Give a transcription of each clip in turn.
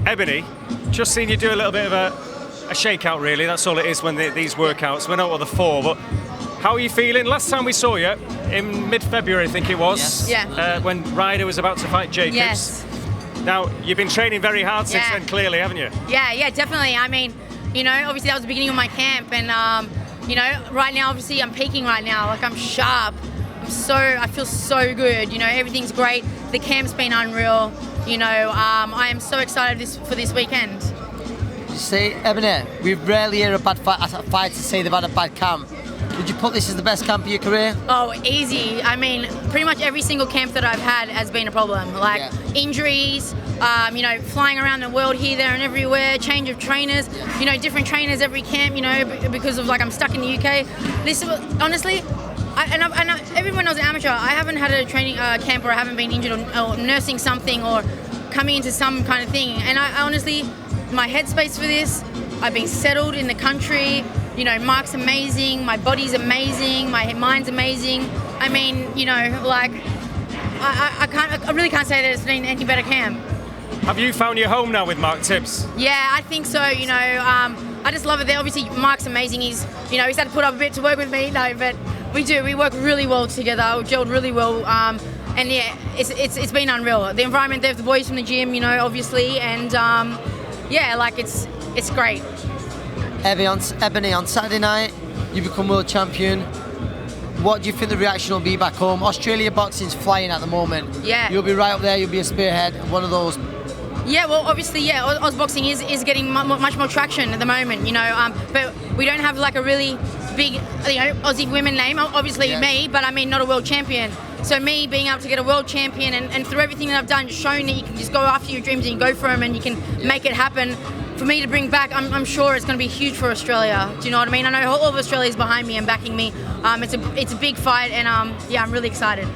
Ebanie, just seen you do a little bit of a shakeout, really. That's all it is when these workouts. We know what they're for, but how are you feeling? Last time we saw you, in mid-February, I think it was, when Ryder was about to fight Jacobs. Yes. Now, you've been training very hard since then, clearly, haven't you? Yeah, definitely. I mean, you know, obviously that was the beginning of my camp, and, you know, right now, obviously, I'm peaking right now. Like, I'm sharp. I feel so good. You know, everything's great. The camp's been unreal. You know, I am so excited for this weekend. See, Ebanie, we rarely hear a fighter say they've had a bad camp. Would you put this as the best camp of your career? Oh, easy. I mean, pretty much every single camp that I've had has been a problem. Like injuries, you know, flying around the world here, there and everywhere, change of trainers, you know, different trainers every camp, you know, because of like I'm stuck in the UK. This was, honestly, everyone knows amateur. I haven't had a training camp where I haven't been injured or nursing something or coming into some kind of thing. And I honestly, my headspace for this, I've been settled in the country. You know, Mark's amazing, my body's amazing, my mind's amazing. I mean, you know, like, I really can't say that it's been any better camp. Have you found your home now with Mark Tibbs? Yeah, I think so. You know, I just love it there. Obviously, Mark's amazing. He's had to put up a bit to work with me. No, but we work really well together. We gelled really well. And yeah, it's been unreal. The environment there, the boys from the gym, you know, obviously, and yeah, like it's great. Ebanie, on Saturday night, you become world champion. What do you think the reaction will be back home? Australia boxing's flying at the moment. Yeah. You'll be right up there, you'll be a spearhead, one of those. Yeah, well, obviously, yeah, Oz boxing is getting much more traction at the moment, you know, but we don't have like a really big, you know, Aussie women name, obviously me, but I mean, not a world champion. So me being able to get a world champion and through everything that I've done, just showing that you can just go after your dreams and you go for them and you can make it happen. For me to bring back, I'm sure it's going to be huge for Australia. Do you know what I mean? I know all of Australia's behind me and backing me. It's a big fight, and yeah, I'm really excited.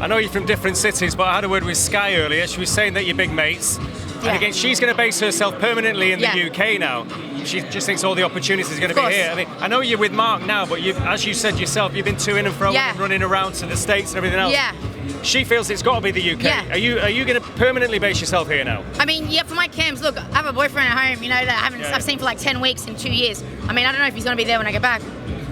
I know you're from different cities, but I had a word with Sky earlier. She was saying that you're big mates. Yeah. And again, she's going to base herself permanently in the UK now. She just thinks all the opportunities are going to be here. I mean, I know you're with Mark now, but as you said yourself, you've been to and fro and running around to the States and everything else. Yeah. She feels it's got to be the UK. Yeah. Are you going to permanently base yourself here now? I mean, yeah, for my camps, look, I have a boyfriend at home, you know, that I've seen for like 10 weeks in 2 years. I mean, I don't know if he's going to be there when I get back.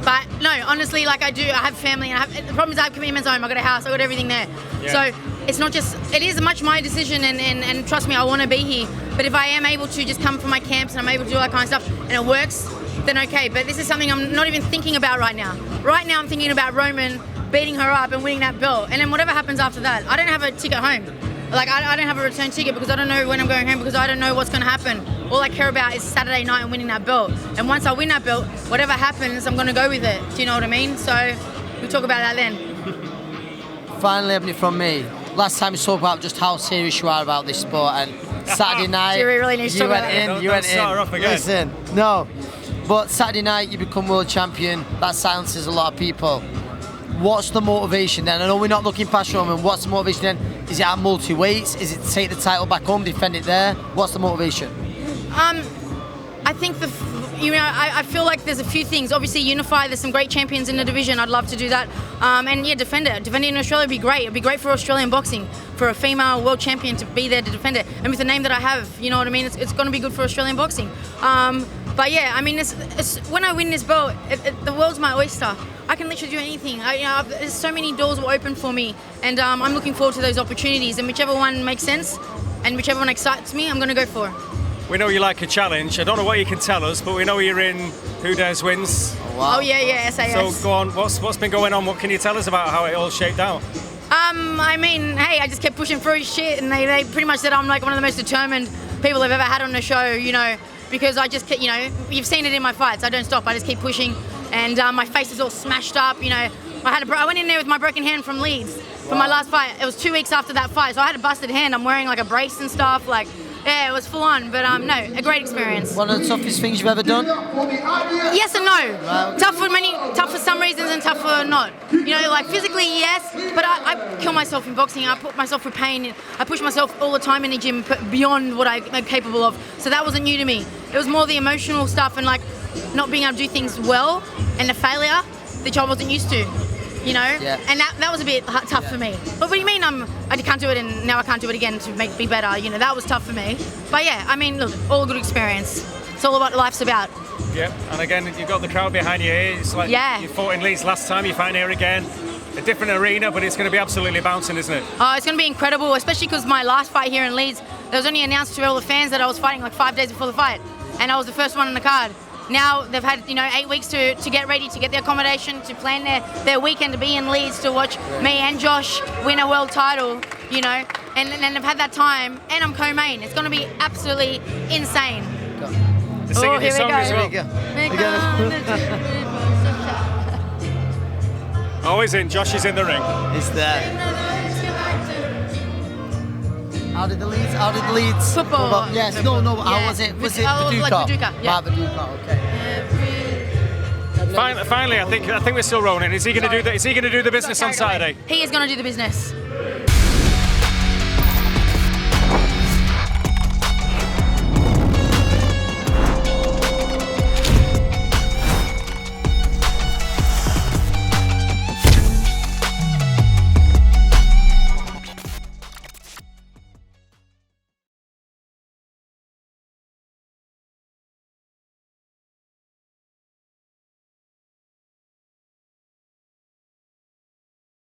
But no, honestly, like I have family, and the problem is I have commitments at home. I've got a house, I've got everything there. Yeah. So it's not just, it is much my decision, and trust me, I want to be here. But if I am able to just come for my camps and I'm able to do all that kind of stuff and it works, then okay. But this is something I'm not even thinking about right now. Right now I'm thinking about Roman beating her up and winning that belt. And then whatever happens after that, I don't have a ticket home. Like, I don't have a return ticket because I don't know when I'm going home, because I don't know what's going to happen. All I care about is Saturday night and winning that belt. And once I win that belt, whatever happens, I'm going to go with it. Do you know what I mean? So we'll talk about that then. Finally, Ebanie, from me. Last time we spoke about just how serious you are about this sport, and Saturday night, you really need to you went in. Listen, no. But Saturday night, you become world champion. That silences a lot of people. What's the motivation then? I know we're not looking past Roman. What's the motivation then? Is it at multi-weights? Is it to take the title back home, defend it there? What's the motivation? I think I feel like there's a few things. Obviously, unify. There's some great champions in the division. I'd love to do that. And yeah, defend it. Defend it in Australia would be great. It'd be great for Australian boxing, for a female world champion to be there to defend it. And with the name that I have, you know what I mean? It's going to be good for Australian boxing. But yeah, I mean, it's when I win this belt, the world's my oyster. I can literally do anything. There's so many doors will open for me, and I'm looking forward to those opportunities. And whichever one makes sense, and whichever one excites me, I'm going to go for it. We know you like a challenge. I don't know what you can tell us, but we know you're in Who Dares Wins. Oh, wow. Oh yeah, SAS. So go on, what's been going on? What can you tell us about how it all shaped out? I mean, hey, I just kept pushing through shit, and they pretty much said I'm like one of the most determined people I've ever had on the show, you know, because I just kept, you know, you've seen it in my fights. I don't stop. I just keep pushing, and my face is all smashed up, you know. I went in there with my broken hand from Leeds for my last fight. It was 2 weeks after that fight, so I had a busted hand. I'm wearing like a brace and stuff, like. Yeah, it was full on, but no, a great experience. One of the toughest things you've ever done? Yes and no. Wow. Tough for some reasons and tough for not. You know, like physically, yes, but I kill myself in boxing. I put myself through pain. I push myself all the time in the gym beyond what I'm capable of. So that wasn't new to me. It was more the emotional stuff and like not being able to do things well and the failure, which I wasn't used to. you know? Yeah. And that was a bit tough for me. But what do you mean I can't do it and now I can't do it again to be better? You know, that was tough for me. But yeah, I mean, look, all good experience. It's all what life's about. Yeah, and again, you've got the crowd behind you here. It's like you fought in Leeds last time, you fight here again. A different arena, but it's going to be absolutely bouncing, isn't it? Oh, it's going to be incredible, especially because my last fight here in Leeds, there was only announced to all the fans that I was fighting like 5 days before the fight, and I was the first one on the card. Now they've had 8 weeks to get ready, to get their accommodation, to plan their weekend to be in Leeds to watch me and Josh win a world title, you know, and they've had that time, and I'm co-main. It's going to be absolutely insane. Singing your song as well. Always in. Josh is in the ring. It's there. How did the Leeds? Football. Yes. No. How was it? Was it Paducah? Like Paducah. Yeah. Paducah. Okay. Finally, I think we're still rolling. Is he going to do the business on Saturday? He is going to do the business.